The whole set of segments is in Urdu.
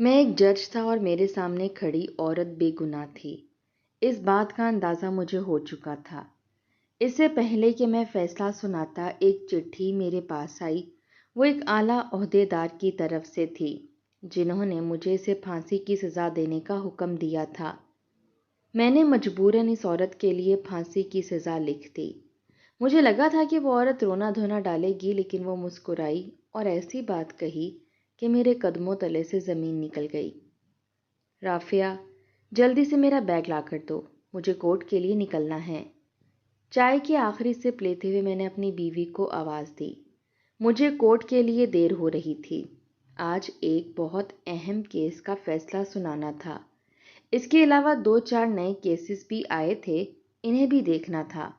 میں ایک جج تھا اور میرے سامنے کھڑی عورت بے گناہ تھی۔ اس بات کا اندازہ مجھے ہو چکا تھا۔ اس سے پہلے کہ میں فیصلہ سناتا، ایک چٹھی میرے پاس آئی۔ وہ ایک اعلیٰ عہدیدار کی طرف سے تھی، جنہوں نے مجھے اسے پھانسی کی سزا دینے کا حکم دیا تھا۔ میں نے مجبوراً اس عورت کے لیے پھانسی کی سزا لکھ دی۔ مجھے لگا تھا کہ وہ عورت رونا دھونا ڈالے گی، لیکن وہ مسکرائی اور ایسی بات کہی کہ میرے قدموں تلے سے زمین نکل گئی۔ رافعہ، جلدی سے میرا بیگ لا کر دو، مجھے کورٹ کے لیے نکلنا ہے۔ چائے کی آخری سپ لیتے ہوئے میں نے اپنی بیوی کو آواز دی۔ مجھے کورٹ کے لیے دیر ہو رہی تھی۔ آج ایک بہت اہم کیس کا فیصلہ سنانا تھا۔ اس کے علاوہ 2-4 نئے کیسز بھی آئے تھے، انہیں بھی دیکھنا تھا۔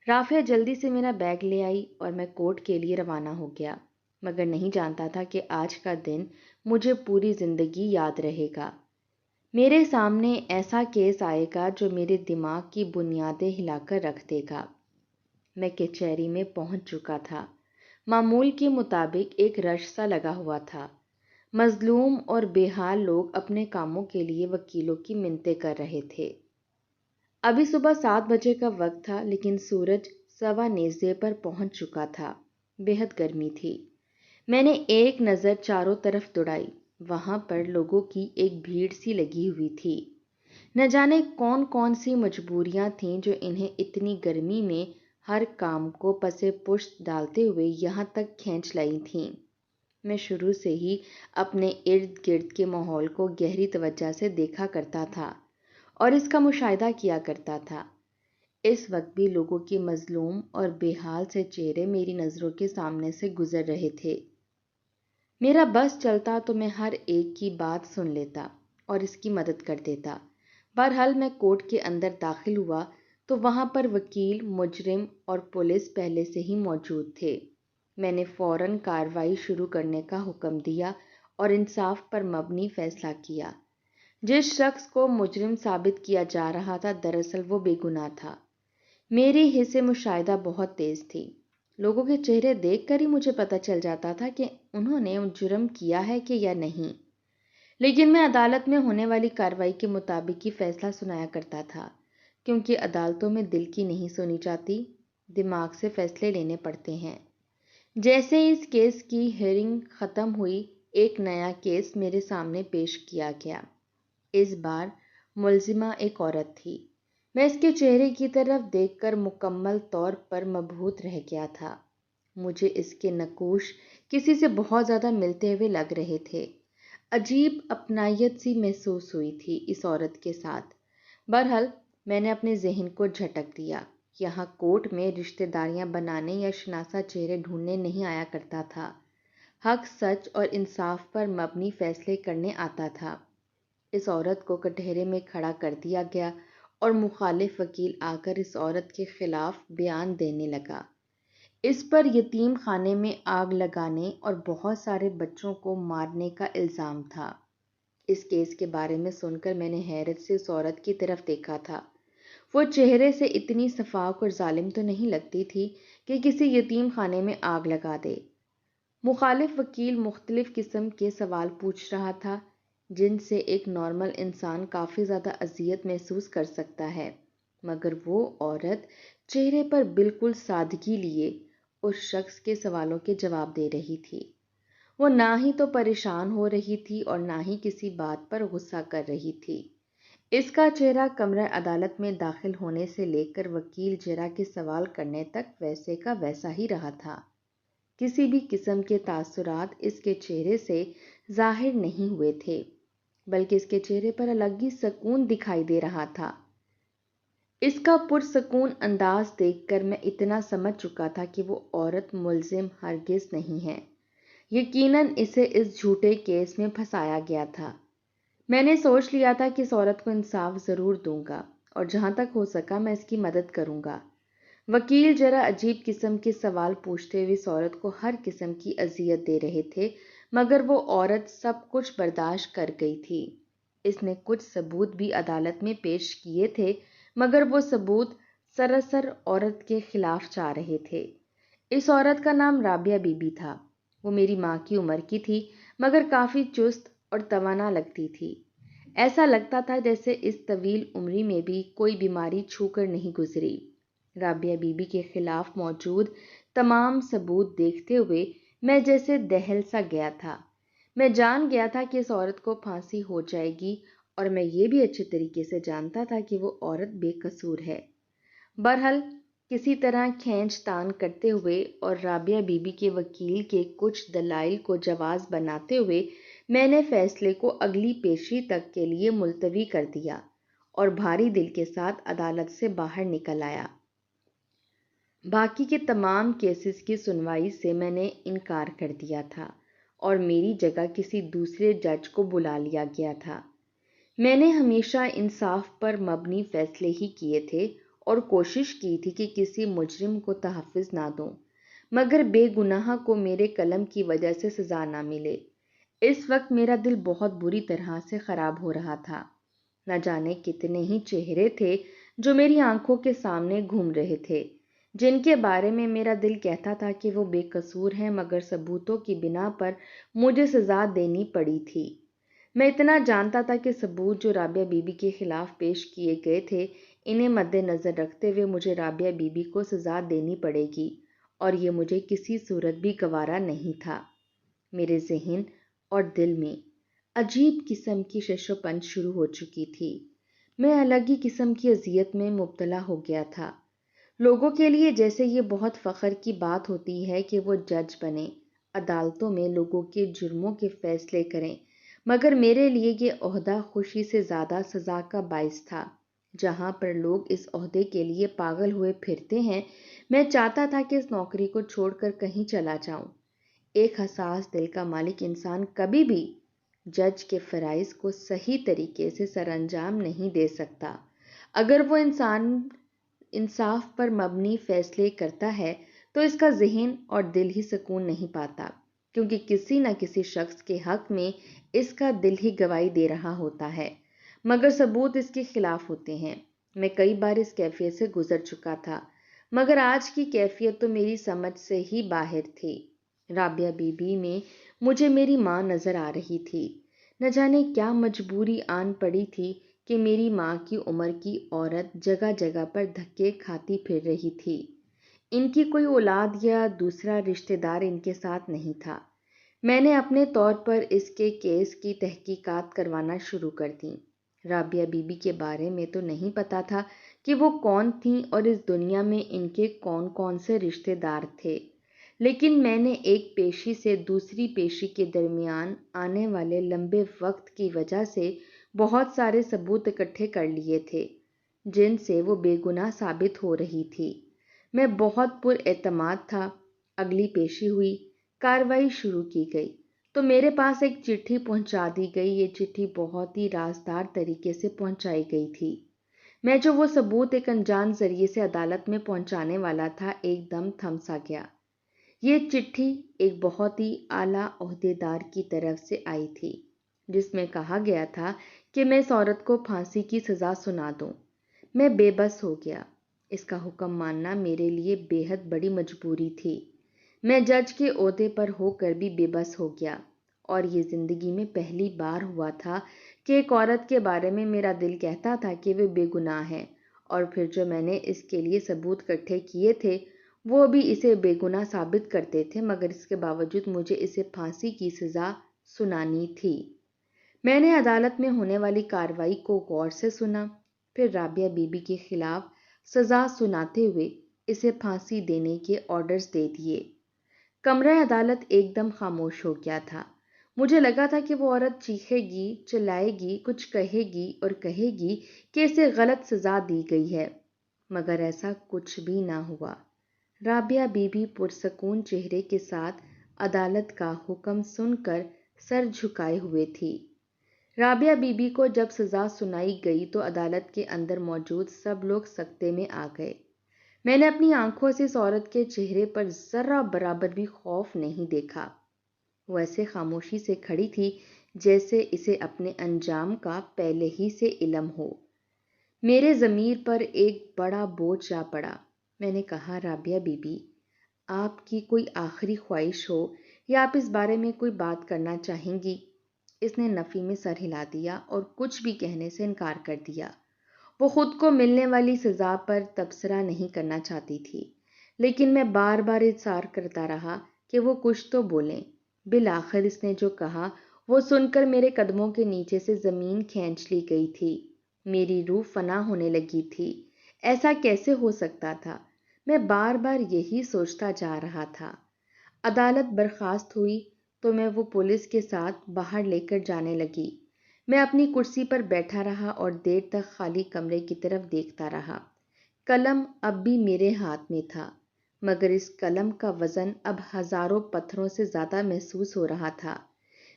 رافعہ جلدی سے میرا بیگ لے آئی اور میں کورٹ کے لیے روانہ ہو گیا، مگر نہیں جانتا تھا کہ آج کا دن مجھے پوری زندگی یاد رہے گا۔ میرے سامنے ایسا کیس آئے گا جو میرے دماغ کی بنیادیں ہلا کر رکھ دے گا۔ میں کچہری میں پہنچ چکا تھا۔ معمول کے مطابق ایک رش سا لگا ہوا تھا۔ مظلوم اور بے حال لوگ اپنے کاموں کے لیے وکیلوں کی منتیں کر رہے تھے۔ ابھی صبح 7 بجے کا وقت تھا، لیکن سورج سوا نیزے پر پہنچ چکا تھا۔ بے حد گرمی تھی۔ میں نے ایک نظر چاروں طرف دوڑائی۔ وہاں پر لوگوں کی ایک بھیڑ سی لگی ہوئی تھی۔ نہ جانے کون کون سی مجبوریاں تھیں جو انہیں اتنی گرمی میں ہر کام کو پسِ پشت ڈالتے ہوئے یہاں تک کھینچ لائی تھیں۔ میں شروع سے ہی اپنے ارد گرد کے ماحول کو گہری توجہ سے دیکھا کرتا تھا اور اس کا مشاہدہ کیا کرتا تھا۔ اس وقت بھی لوگوں کے مظلوم اور بے حال سے چہرے میری نظروں کے سامنے سے گزر رہے تھے۔ میرا بس چلتا تو میں ہر ایک کی بات سن لیتا اور اس کی مدد کر دیتا۔ بہرحال میں کورٹ کے اندر داخل ہوا تو وہاں پر وکیل، مجرم اور پولیس پہلے سے ہی موجود تھے۔ میں نے فوراً کارروائی شروع کرنے کا حکم دیا اور انصاف پر مبنی فیصلہ کیا۔ جس شخص کو مجرم ثابت کیا جا رہا تھا، دراصل وہ بے گناہ تھا۔ میری حس مشاہدہ بہت تیز تھی۔ لوگوں کے چہرے دیکھ کر ہی مجھے پتہ چل جاتا تھا کہ انہوں نے جرم کیا ہے کہ یا نہیں، لیکن میں عدالت میں ہونے والی کارروائی کے مطابق ہی فیصلہ سنایا کرتا تھا، کیونکہ عدالتوں میں دل کی نہیں سنی جاتی، دماغ سے فیصلے لینے پڑتے ہیں۔ جیسے ہی اس کیس کی ہیئرنگ ختم ہوئی، ایک نیا کیس میرے سامنے پیش کیا گیا۔ اس بار ملزمہ ایک عورت تھی۔ میں اس کے چہرے کی طرف دیکھ کر مکمل طور پر مبہوت رہ گیا تھا۔ مجھے اس کے نقوش کسی سے بہت زیادہ ملتے ہوئے لگ رہے تھے۔ عجیب اپنائیت سی محسوس ہوئی تھی اس عورت کے ساتھ۔ بہرحال میں نے اپنے ذہن کو جھٹک دیا۔ یہاں کورٹ میں رشتہ داریاں بنانے یا شناسا چہرے ڈھونڈنے نہیں آیا کرتا تھا، حق، سچ اور انصاف پر مبنی فیصلے کرنے آتا تھا۔ اس عورت کو کٹہرے میں کھڑا کر دیا گیا اور مخالف وکیل آ کر اس عورت کے خلاف بیان دینے لگا۔ اس پر یتیم خانے میں آگ لگانے اور بہت سارے بچوں کو مارنے کا الزام تھا۔ اس کیس کے بارے میں سن کر میں نے حیرت سے اس عورت کی طرف دیکھا تھا۔ وہ چہرے سے اتنی شفاف اور ظالم تو نہیں لگتی تھی کہ کسی یتیم خانے میں آگ لگا دے۔ مخالف وکیل مختلف قسم کے سوال پوچھ رہا تھا، جن سے ایک نارمل انسان کافی زیادہ اذیت محسوس کر سکتا ہے، مگر وہ عورت چہرے پر بالکل سادگی لیے اس شخص کے سوالوں کے جواب دے رہی تھی۔ وہ نہ ہی تو پریشان ہو رہی تھی اور نہ ہی کسی بات پر غصہ کر رہی تھی۔ اس کا چہرہ کمرہ عدالت میں داخل ہونے سے لے کر وکیل جرا کے سوال کرنے تک ویسے کا ویسا ہی رہا تھا۔ کسی بھی قسم کے تاثرات اس کے چہرے سے ظاہر نہیں ہوئے تھے، بلکہ اس کے چہرے پر الگ ہی سکون دکھائی دے رہا تھا۔ اس کا پرسکون انداز دیکھ کر میں اتنا سمجھ چکا تھا کہ وہ عورت ملزم ہرگز نہیں ہے۔ یقیناً اسے اس جھوٹے کیس میں پھنسایا گیا تھا۔ میں نے سوچ لیا تھا کہ اس عورت کو انصاف ضرور دوں گا اور جہاں تک ہو سکا میں اس کی مدد کروں گا۔ وکیل ذرا عجیب قسم کے سوال پوچھتے ہوئے اس عورت کو ہر قسم کی اذیت دے رہے تھے، مگر وہ عورت سب کچھ برداشت کر گئی تھی۔ اس نے کچھ ثبوت بھی عدالت میں پیش کیے تھے، مگر وہ ثبوت سراسر عورت کے خلاف جا رہے تھے۔ اس عورت کا نام رابعہ بی بی تھا۔ وہ میری ماں کی عمر کی تھی، مگر کافی چست اور توانا لگتی تھی۔ ایسا لگتا تھا جیسے اس طویل عمری میں بھی کوئی بیماری چھو کر نہیں گزری۔ رابعہ بی بی کے خلاف موجود تمام ثبوت دیکھتے ہوئے میں جیسے دہل سا گیا تھا۔ میں جان گیا تھا کہ اس عورت کو پھانسی ہو جائے گی، اور میں یہ بھی اچھے طریقے سے جانتا تھا کہ وہ عورت بے قصور ہے۔ بہرحال کسی طرح کھینچ تان کرتے ہوئے اور رابعہ بی بی کے وکیل کے کچھ دلائل کو جواز بناتے ہوئے میں نے فیصلے کو اگلی پیشی تک کے لیے ملتوی کر دیا اور بھاری دل کے ساتھ عدالت سے باہر نکل آیا۔ باقی کے تمام کیسز کی سنوائی سے میں نے انکار کر دیا تھا اور میری جگہ کسی دوسرے جج کو بلا لیا گیا تھا۔ میں نے ہمیشہ انصاف پر مبنی فیصلے ہی کیے تھے اور کوشش کی تھی کہ کسی مجرم کو تحفظ نہ دوں، مگر بے گناہ کو میرے قلم کی وجہ سے سزا نہ ملے۔ اس وقت میرا دل بہت بری طرح سے خراب ہو رہا تھا۔ نہ جانے کتنے ہی چہرے تھے جو میری آنکھوں کے سامنے گھوم رہے تھے، جن کے بارے میں میرا دل کہتا تھا کہ وہ بے قصور ہیں، مگر ثبوتوں کی بنا پر مجھے سزا دینی پڑی تھی۔ میں اتنا جانتا تھا کہ ثبوت جو رابعہ بی بی کے خلاف پیش کیے گئے تھے، انہیں مد نظر رکھتے ہوئے مجھے رابعہ بی بی کو سزا دینی پڑے گی، اور یہ مجھے کسی صورت بھی گوارا نہیں تھا۔ میرے ذہن اور دل میں عجیب قسم کی شش و پنج شروع ہو چکی تھی۔ میں الگ ہی قسم کی اذیت میں مبتلا ہو گیا تھا۔ لوگوں کے لیے جیسے یہ بہت فخر کی بات ہوتی ہے کہ وہ جج بنیں، عدالتوں میں لوگوں کے جرموں کے فیصلے کریں، مگر میرے لیے یہ عہدہ خوشی سے زیادہ سزا کا باعث تھا۔ جہاں پر لوگ اس عہدے کے لیے پاگل ہوئے پھرتے ہیں، میں چاہتا تھا کہ اس نوکری کو چھوڑ کر کہیں چلا جاؤں۔ ایک حساس دل کا مالک انسان کبھی بھی جج کے فرائض کو صحیح طریقے سے سر انجام نہیں دے سکتا۔ اگر وہ انسان انصاف پر مبنی فیصلے کرتا ہے تو اس کا ذہن اور دل ہی سکون نہیں پاتا، کیونکہ کسی نہ کسی شخص کے حق میں اس کا دل ہی گواہی دے رہا ہوتا ہے، مگر ثبوت اس کے خلاف ہوتے ہیں۔ میں کئی بار اس کیفیت سے گزر چکا تھا، مگر آج کی کیفیت تو میری سمجھ سے ہی باہر تھی۔ رابعہ بی بی میں مجھے میری ماں نظر آ رہی تھی۔ نہ جانے کیا مجبوری آن پڑی تھی کہ میری ماں کی عمر کی عورت جگہ جگہ پر دھکے کھاتی پھر رہی تھی۔ ان کی کوئی اولاد یا دوسرا رشتہ دار ان کے ساتھ نہیں تھا۔ میں نے اپنے طور پر اس کے کیس کی تحقیقات کروانا شروع کر دیں۔ رابعہ بی بی کے بارے میں تو نہیں پتا تھا کہ وہ کون تھیں اور اس دنیا میں ان کے کون کون سے رشتہ دار تھے، لیکن میں نے ایک پیشی سے دوسری پیشی کے درمیان آنے والے لمبے وقت کی وجہ سے بہت سارے ثبوت اکٹھے کر لیے تھے جن سے وہ بے گناہ ثابت ہو رہی تھی۔ میں بہت پر اعتماد تھا۔ اگلی پیشی ہوئی، کارروائی شروع کی گئی تو میرے پاس ایک چٹھی پہنچا دی گئی۔ یہ چٹھی بہت ہی رازدار طریقے سے پہنچائی گئی تھی۔ میں جو وہ ثبوت ایک انجان ذریعے سے عدالت میں پہنچانے والا تھا، ایک دم تھم سا گیا۔ یہ چٹھی ایک بہت ہی اعلیٰ عہدیدار کی طرف سے آئی تھی، جس میں کہا گیا تھا کہ میں اس عورت کو پھانسی کی سزا سنا دوں۔ میں بے بس ہو گیا۔ اس کا حکم ماننا میرے لیے بے حد بڑی مجبوری تھی۔ میں جج کے عہدے پر ہو کر بھی بے بس ہو گیا، اور یہ زندگی میں پہلی بار ہوا تھا کہ ایک عورت کے بارے میں میرا دل کہتا تھا کہ وہ بے گناہ ہے، اور پھر جو میں نے اس کے لیے ثبوت اکٹھے کیے تھے وہ بھی اسے بے گناہ ثابت کرتے تھے، مگر اس کے باوجود مجھے اسے پھانسی کی سزا سنانی تھی۔ میں نے عدالت میں ہونے والی کارروائی کو غور سے سنا، پھر رابعہ بی بی کے خلاف سزا سناتے ہوئے اسے پھانسی دینے کے آرڈرز دے دیے۔ کمرہ عدالت ایک دم خاموش ہو گیا تھا۔ مجھے لگا تھا کہ وہ عورت چیخے گی، چلائے گی، کچھ کہے گی اور کہے گی کہ اسے غلط سزا دی گئی ہے، مگر ایسا کچھ بھی نہ ہوا۔ رابعہ بی بی پرسکون چہرے کے ساتھ عدالت کا حکم سن کر سر جھکائے ہوئے تھی۔ رابعہ بی بی کو جب سزا سنائی گئی تو عدالت کے اندر موجود سب لوگ سکتے میں آ گئے۔ میں نے اپنی آنکھوں سے اس عورت کے چہرے پر ذرہ برابر بھی خوف نہیں دیکھا۔ وہ ایسے خاموشی سے کھڑی تھی جیسے اسے اپنے انجام کا پہلے ہی سے علم ہو۔ میرے ضمیر پر ایک بڑا بوجھ جا پڑا۔ میں نے کہا، رابعہ بی بی، آپ کی کوئی آخری خواہش ہو یا آپ اس بارے میں کوئی بات کرنا چاہیں گی؟ اس نے نفی میں سر ہلا دیا اور کچھ بھی کہنے سے انکار کر دیا۔ وہ خود کو ملنے والی سزا پر تبصرہ نہیں کرنا چاہتی تھی، لیکن میں بار بار اصرار کرتا رہا کہ وہ کچھ تو بولیں۔ بالآخر اس نے جو کہا وہ سن کر میرے قدموں کے نیچے سے زمین کھینچ لی گئی تھی۔ میری روح فنا ہونے لگی تھی۔ ایسا کیسے ہو سکتا تھا؟ میں بار بار یہی سوچتا جا رہا تھا۔ عدالت برخاست ہوئی تو میں وہ پولیس کے ساتھ باہر لے کر جانے لگی۔ میں اپنی کرسی پر بیٹھا رہا اور دیر تک خالی کمرے کی طرف دیکھتا رہا۔ قلم اب بھی میرے ہاتھ میں تھا، مگر اس قلم کا وزن اب ہزاروں پتھروں سے زیادہ محسوس ہو رہا تھا۔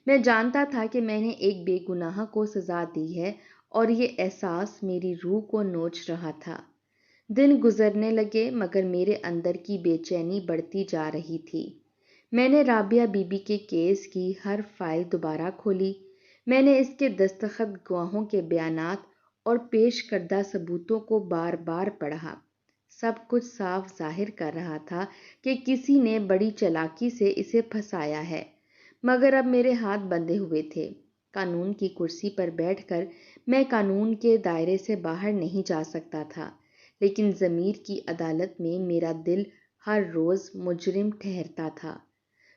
میں جانتا تھا کہ میں نے ایک بے گناہ کو سزا دی ہے اور یہ احساس میری روح کو نوچ رہا تھا۔ دن گزرنے لگے مگر میرے اندر کی بے چینی بڑھتی جا رہی تھی۔ میں نے رابعہ بی بی کے کیس کی ہر فائل دوبارہ کھولی۔ میں نے اس کے دستخط، گواہوں کے بیانات اور پیش کردہ ثبوتوں کو بار بار پڑھا۔ سب کچھ صاف ظاہر کر رہا تھا کہ کسی نے بڑی چالاکی سے اسے پھنسایا ہے، مگر اب میرے ہاتھ بندھے ہوئے تھے۔ قانون کی کرسی پر بیٹھ کر میں قانون کے دائرے سے باہر نہیں جا سکتا تھا، لیکن ضمیر کی عدالت میں میرا دل ہر روز مجرم ٹھہرتا تھا۔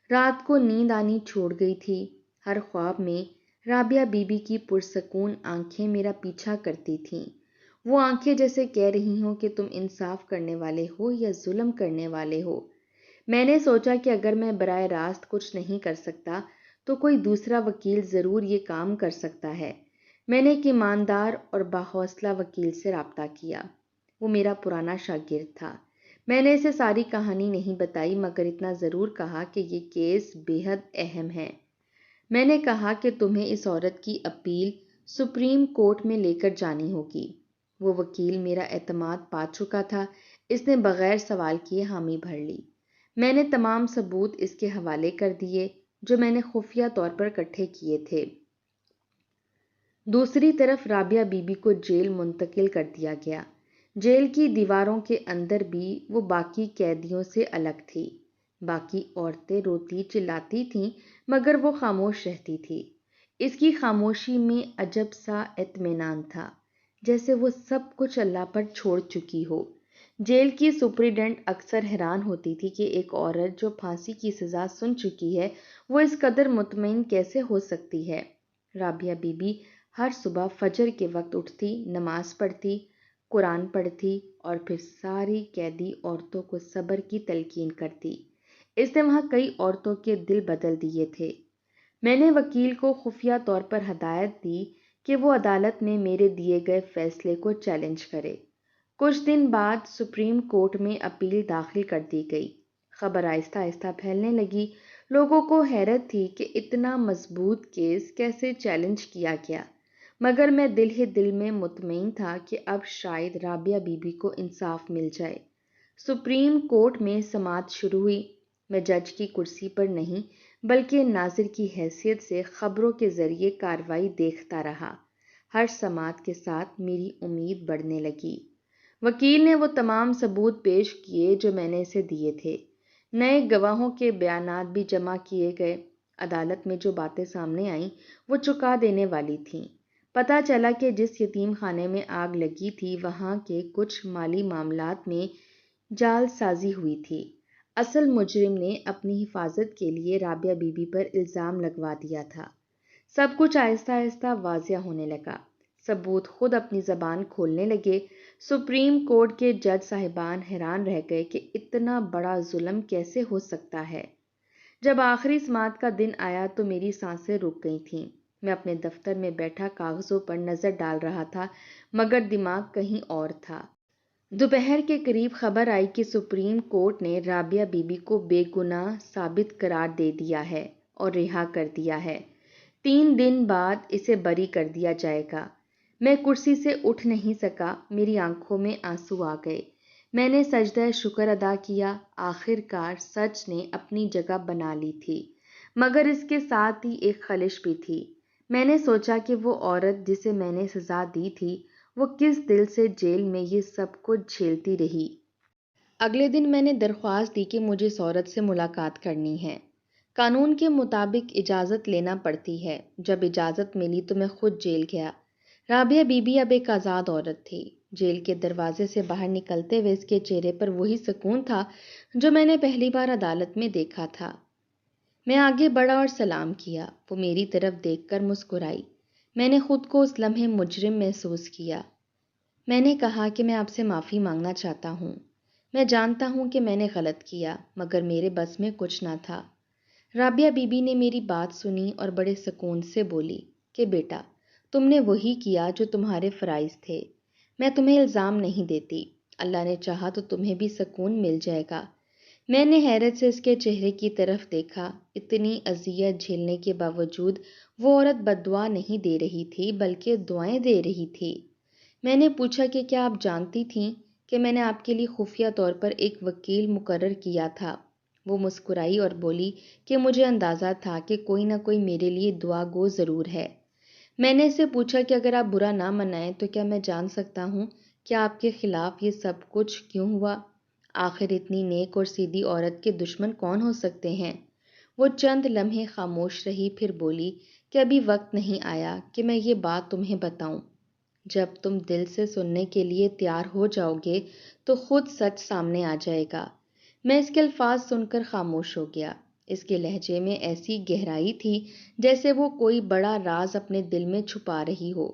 رات کو نیند آنی چھوڑ گئی تھی۔ ہر خواب میں رابعہ بی بی کی پرسکون آنکھیں میرا پیچھا کرتی تھیں۔ وہ آنکھیں جیسے کہہ رہی ہوں کہ تم انصاف کرنے والے ہو یا ظلم کرنے والے ہو۔ میں نے سوچا کہ اگر میں براہ راست کچھ نہیں کر سکتا تو کوئی دوسرا وکیل ضرور یہ کام کر سکتا ہے۔ میں نے ایک ایماندار اور باحوصلہ وکیل سے رابطہ کیا۔ وہ میرا پرانا شاگرد تھا۔ میں نے اسے ساری کہانی نہیں بتائی، مگر اتنا ضرور کہا کہ یہ کیس بے حد اہم ہے۔ میں نے کہا کہ تمہیں اس عورت کی اپیل سپریم کورٹ میں لے کر جانی ہوگی۔ وہ وکیل میرا اعتماد پا چکا تھا۔ اس نے بغیر سوال کیے حامی بھر لی۔ میں نے تمام ثبوت اس کے حوالے کر دیے جو میں نے خفیہ طور پر اکٹھے کیے تھے۔ دوسری طرف رابعہ بی بی کو جیل منتقل کر دیا گیا۔ جیل کی دیواروں کے اندر بھی وہ باقی قیدیوں سے الگ تھی۔ باقی عورتیں روتی چلاتی تھیں مگر وہ خاموش رہتی تھی۔ اس کی خاموشی میں عجب سا اطمینان تھا، جیسے وہ سب کچھ اللہ پر چھوڑ چکی ہو۔ جیل کی سپرنٹنڈنٹ اکثر حیران ہوتی تھی کہ ایک عورت جو پھانسی کی سزا سن چکی ہے وہ اس قدر مطمئن کیسے ہو سکتی ہے۔ رابعہ بی بی ہر صبح فجر کے وقت اٹھتی، نماز پڑھتی، قرآن پڑھتی اور پھر ساری قیدی عورتوں کو صبر کی تلقین کرتی۔ اس نے وہاں کئی عورتوں کے دل بدل دیے تھے۔ میں نے وکیل کو خفیہ طور پر ہدایت دی کہ وہ عدالت میں میرے دیے گئے فیصلے کو چیلنج کرے۔ کچھ دن بعد سپریم کورٹ میں اپیل داخل کر دی گئی۔ خبر آہستہ آہستہ پھیلنے لگی۔ لوگوں کو حیرت تھی کہ اتنا مضبوط کیس کیسے چیلنج کیا گیا، مگر میں دل ہی دل میں مطمئن تھا کہ اب شاید رابعہ بی بی کو انصاف مل جائے۔ سپریم کورٹ میں سماعت شروع ہوئی۔ میں جج کی کرسی پر نہیں بلکہ ناظر کی حیثیت سے خبروں کے ذریعے کارروائی دیکھتا رہا۔ ہر سماعت کے ساتھ میری امید بڑھنے لگی۔ وکیل نے وہ تمام ثبوت پیش کیے جو میں نے اسے دیے تھے۔ نئے گواہوں کے بیانات بھی جمع کیے گئے۔ عدالت میں جو باتیں سامنے آئیں وہ چکا دینے والی تھیں۔ پتہ چلا کہ جس یتیم خانے میں آگ لگی تھی وہاں کے کچھ مالی معاملات میں جعل سازی ہوئی تھی۔ اصل مجرم نے اپنی حفاظت کے لیے رابعہ بی بی پر الزام لگوا دیا تھا۔ سب کچھ آہستہ آہستہ واضح ہونے لگا۔ ثبوت خود اپنی زبان کھولنے لگے۔ سپریم کورٹ کے جج صاحبان حیران رہ گئے کہ اتنا بڑا ظلم کیسے ہو سکتا ہے۔ جب آخری سماعت کا دن آیا تو میری سانسیں رک گئی تھیں۔ میں اپنے دفتر میں بیٹھا کاغذوں پر نظر ڈال رہا تھا مگر دماغ کہیں اور تھا۔ دوپہر کے قریب خبر آئی کہ سپریم کورٹ نے رابعہ بی بی کو بے گناہ ثابت قرار دے دیا ہے اور رہا کر دیا ہے۔ 3 دن بعد اسے بری کر دیا جائے گا۔ میں کرسی سے اٹھ نہیں سکا، میری آنکھوں میں آنسو آ گئے۔ میں نے سجدہ شکر ادا کیا۔ آخر کار سچ نے اپنی جگہ بنا لی تھی، مگر اس کے ساتھ ہی ایک خلش بھی تھی۔ میں نے سوچا کہ وہ عورت جسے میں نے سزا دی تھی وہ کس دل سے جیل میں یہ سب کچھ جھیلتی رہی۔ اگلے دن میں نے درخواست دی کہ مجھے اس عورت سے ملاقات کرنی ہے۔ قانون کے مطابق اجازت لینا پڑتی ہے۔ جب اجازت ملی تو میں خود جیل گیا۔ رابعہ بی بی اب ایک آزاد عورت تھی۔ جیل کے دروازے سے باہر نکلتے ہوئے اس کے چہرے پر وہی سکون تھا جو میں نے پہلی بار عدالت میں دیکھا تھا۔ میں آگے بڑھا اور سلام کیا۔ وہ میری طرف دیکھ کر مسکرائی۔ میں نے خود کو اس لمحے مجرم محسوس کیا۔ میں نے کہا کہ میں آپ سے معافی مانگنا چاہتا ہوں۔ میں جانتا ہوں کہ میں نے غلط کیا، مگر میرے بس میں کچھ نہ تھا۔ رابعہ بی بی نے میری بات سنی اور بڑے سکون سے بولی کہ بیٹا، تم نے وہی کیا جو تمہارے فرائض تھے۔ میں تمہیں الزام نہیں دیتی۔ اللہ نے چاہا تو تمہیں بھی سکون مل جائے گا۔ میں نے حیرت سے اس کے چہرے کی طرف دیکھا۔ اتنی اذیت جھیلنے کے باوجود وہ عورت بد دعا نہیں دے رہی تھی بلکہ دعائیں دے رہی تھی۔ میں نے پوچھا کہ کیا آپ جانتی تھیں کہ میں نے آپ کے لیے خفیہ طور پر ایک وکیل مقرر کیا تھا؟ وہ مسکرائی اور بولی کہ مجھے اندازہ تھا کہ کوئی نہ کوئی میرے لیے دعا گو ضرور ہے۔ میں نے اسے پوچھا کہ اگر آپ برا نہ منائیں تو کیا میں جان سکتا ہوں کہ آپ کے خلاف یہ سب کچھ کیوں ہوا؟ آخر اتنی نیک اور سیدھی عورت کے دشمن کون ہو سکتے ہیں؟ وہ چند لمحے خاموش رہی، پھر بولی کہ ابھی وقت نہیں آیا کہ میں یہ بات تمہیں بتاؤں۔ جب تم دل سے سننے کے لیے تیار ہو جاؤ گے تو خود سچ سامنے آ جائے گا۔ میں اس کے الفاظ سن کر خاموش ہو گیا۔ اس کے لہجے میں ایسی گہرائی تھی جیسے وہ کوئی بڑا راز اپنے دل میں چھپا رہی ہو۔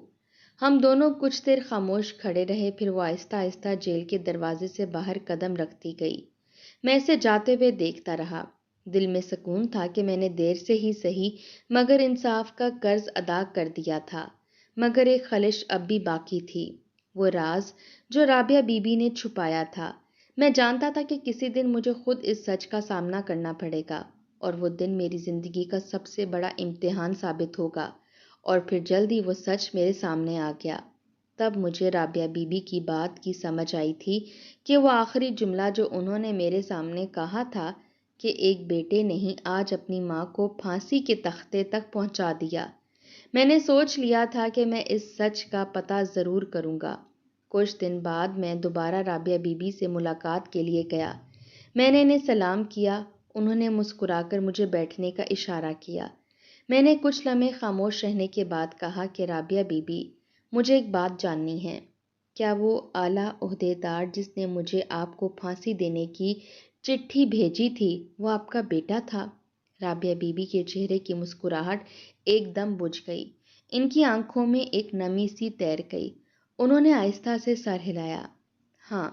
ہم دونوں کچھ دیر خاموش کھڑے رہے، پھر وہ آہستہ آہستہ جیل کے دروازے سے باہر قدم رکھتی گئی۔ میں اسے جاتے ہوئے دیکھتا رہا۔ دل میں سکون تھا کہ میں نے دیر سے ہی صحیح مگر انصاف کا قرض ادا کر دیا تھا، مگر ایک خلش اب بھی باقی تھی، وہ راز جو رابعہ بی بی نے چھپایا تھا۔ میں جانتا تھا کہ کسی دن مجھے خود اس سچ کا سامنا کرنا پڑے گا، اور وہ دن میری زندگی کا سب سے بڑا امتحان ثابت ہوگا۔ اور پھر جلد ہی وہ سچ میرے سامنے آ گیا۔ تب مجھے رابعہ بی بی کی بات کی سمجھ آئی تھی کہ وہ آخری جملہ جو انہوں نے میرے سامنے کہا تھا کہ ایک بیٹے نے ہی آج اپنی ماں کو پھانسی کے تختے تک پہنچا دیا۔ میں نے سوچ لیا تھا کہ میں اس سچ کا پتہ ضرور کروں گا۔ کچھ دن بعد میں دوبارہ رابعہ بی بی سے ملاقات کے لیے گیا۔ میں نے انہیں سلام کیا۔ انہوں نے مسکرا کر مجھے بیٹھنے کا اشارہ کیا۔ میں نے کچھ لمحے خاموش رہنے کے بعد کہا کہ رابعہ بی بی، مجھے ایک بات جاننی ہے۔ کیا وہ اعلیٰ عہدیدار جس نے مجھے آپ کو پھانسی دینے کی چٹھی بھیجی تھی وہ آپ کا بیٹا تھا؟ رابعہ بی بی کے چہرے کی مسکراہٹ ایک دم بجھ گئی۔ ان کی آنکھوں میں ایک نمی سی تیر گئی۔ انہوں نے آہستہ سے سر ہلایا۔ ہاں،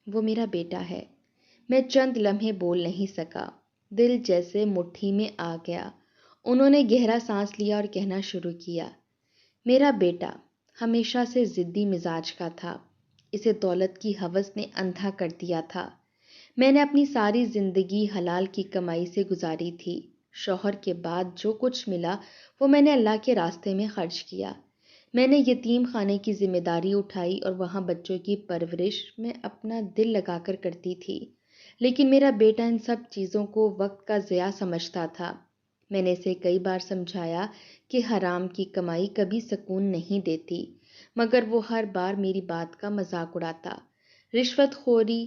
وہ میرا بیٹا ہے۔ میں چند لمحے بول نہیں سکا۔ دل جیسے مٹھی میں آ گیا۔ انہوں نے گہرا سانس لیا اور کہنا شروع کیا، میرا بیٹا ہمیشہ سے ضدی مزاج کا تھا۔ اسے دولت کی ہوس نے اندھا کر دیا تھا۔ میں نے اپنی ساری زندگی حلال کی کمائی سے گزاری تھی۔ شوہر کے بعد جو کچھ ملا وہ میں نے اللہ کے راستے میں خرچ کیا۔ میں نے یتیم خانے کی ذمہ داری اٹھائی اور وہاں بچوں کی پرورش میں اپنا دل لگا کر کرتی تھی، لیکن میرا بیٹا ان سب چیزوں کو وقت کا ضیاع سمجھتا تھا۔ میں نے اسے کئی بار سمجھایا کہ حرام کی کمائی کبھی سکون نہیں دیتی، مگر وہ ہر بار میری بات کا مذاق اڑاتا۔ رشوت خوری،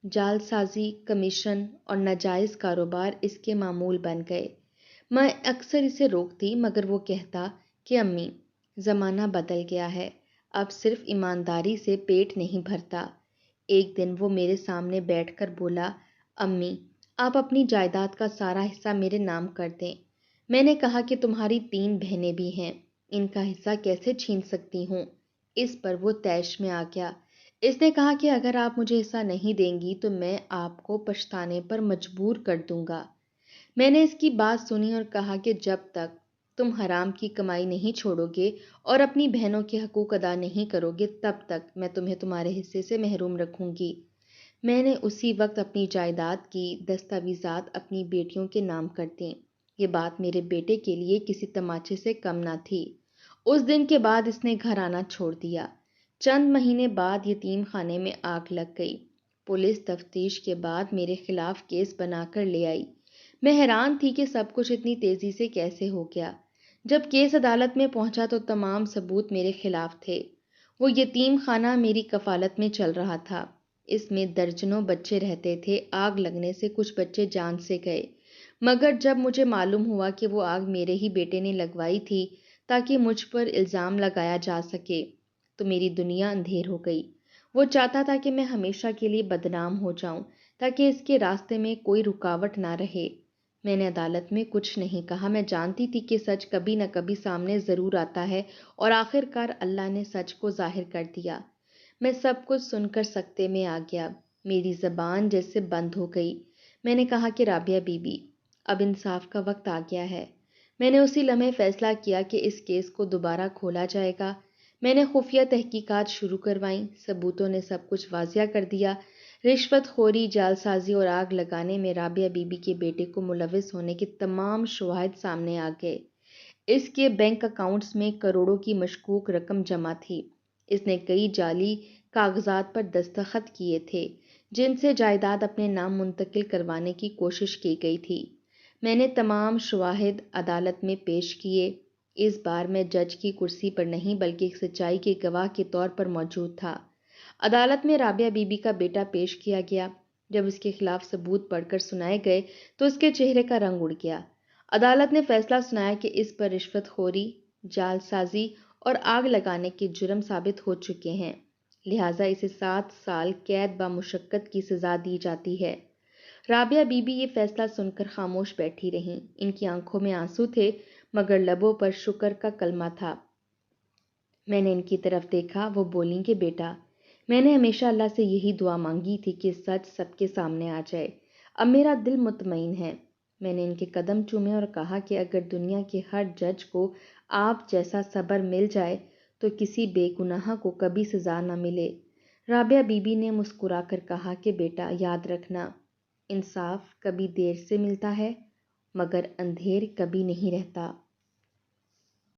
جال سازی، کمیشن اور ناجائز کاروبار اس کے معمول بن گئے۔ میں اکثر اسے روکتی مگر وہ کہتا کہ امی، زمانہ بدل گیا ہے، اب صرف ایمانداری سے پیٹ نہیں بھرتا۔ ایک دن وہ میرے سامنے بیٹھ کر بولا، امی، آپ اپنی جائیداد کا سارا حصہ میرے نام کر دیں۔ میں نے کہا کہ تمہاری 3 بہنیں بھی ہیں، ان کا حصہ کیسے چھین سکتی ہوں؟ اس پر وہ طیش میں آ گیا۔ اس نے کہا کہ اگر آپ مجھے حصہ نہیں دیں گی تو میں آپ کو پچھتانے پر مجبور کر دوں گا۔ میں نے اس کی بات سنی اور کہا کہ جب تک تم حرام کی کمائی نہیں چھوڑو گے اور اپنی بہنوں کے حقوق ادا نہیں کرو گے تب تک میں تمہیں تمہارے حصے سے محروم رکھوں گی۔ میں نے اسی وقت اپنی جائیداد کی دستاویزات اپنی بیٹیوں کے نام کر دیں۔ یہ بات میرے بیٹے کے لیے کسی تماچے سے کم نہ تھی۔ اس دن کے بعد اس نے گھر آنا چھوڑ دیا۔ چند مہینے بعد یتیم خانے میں آگ لگ گئی۔ پولیس تفتیش کے بعد میرے خلاف کیس بنا کر لے آئی۔ میں حیران تھی کہ سب کچھ اتنی تیزی سے کیسے ہو گیا۔ جب کیس عدالت میں پہنچا تو تمام ثبوت میرے خلاف تھے۔ وہ یتیم خانہ میری کفالت میں چل رہا تھا۔ اس میں درجنوں بچے رہتے تھے۔ آگ لگنے سے کچھ بچے جان سے گئے۔ مگر جب مجھے معلوم ہوا کہ وہ آگ میرے ہی بیٹے نے لگوائی تھی تاکہ مجھ پر الزام لگایا جا سکے تو میری دنیا اندھیر ہو گئی۔ وہ چاہتا تھا کہ میں ہمیشہ کے لیے بدنام ہو جاؤں تاکہ اس کے راستے میں کوئی رکاوٹ نہ رہے۔ میں نے عدالت میں کچھ نہیں کہا، میں جانتی تھی کہ سچ کبھی نہ کبھی سامنے ضرور آتا ہے اور آخر کار اللہ نے سچ کو ظاہر کر دیا۔ میں سب کچھ سن کر سکتے میں آ گیا، میری زبان جیسے بند ہو گئی۔ میں نے کہا کہ رابعہ بی بی، اب انصاف کا وقت آ گیا ہے۔ میں نے اسی لمحے فیصلہ کیا کہ اس کیس کو دوبارہ کھولا جائے گا۔ میں نے خفیہ تحقیقات شروع کروائیں، ثبوتوں نے سب کچھ واضح کر دیا۔ رشوت خوری، جعلسازی اور آگ لگانے میں رابعہ بی بی کے بیٹے کو ملوث ہونے کے تمام شواہد سامنے آ گئے۔ اس کے بینک اکاؤنٹس میں کروڑوں کی مشکوک رقم جمع تھی۔ اس نے کئی جعلی کاغذات پر دستخط کیے تھے جن سے جائیداد اپنے نام منتقل کروانے کی کوشش کی گئی تھی۔ میں نے تمام شواہد عدالت میں پیش کیے۔ اس بار میں جج کی کرسی پر نہیں بلکہ ایک سچائی کے گواہ کے طور پر موجود تھا۔ عدالت میں رابعہ بی بی کا بیٹا پیش کیا گیا۔ جب اس کے خلاف ثبوت پڑھ کر سنائے گئے تو اس کے چہرے کا رنگ اڑ گیا۔ عدالت نے فیصلہ سنایا کہ اس پر رشوت خوری، جعل سازی اور آگ لگانے کے جرم ثابت ہو چکے ہیں، لہٰذا اسے 7 سال قید بمشقت کی سزا دی جاتی ہے۔ رابعہ بی بی یہ فیصلہ سن کر خاموش بیٹھی رہیں۔ ان کی آنکھوں میں آنسو تھے مگر لبوں پر شکر کا کلمہ تھا۔ میں نے ان کی طرف دیکھا، وہ بولیں کہ بیٹا، میں نے ہمیشہ اللہ سے یہی دعا مانگی تھی کہ سچ سب کے سامنے آ جائے۔ اب میرا دل مطمئن ہے۔ میں نے ان کے قدم چومے اور کہا کہ اگر دنیا کے ہر جج کو آپ جیسا صبر مل جائے تو کسی بے گناہ کو کبھی سزا نہ ملے۔ رابعہ بی بی نے مسکرا کر کہا کہ بیٹا، یاد رکھنا، انصاف کبھی دیر سے ملتا ہے مگر اندھیر کبھی نہیں رہتا۔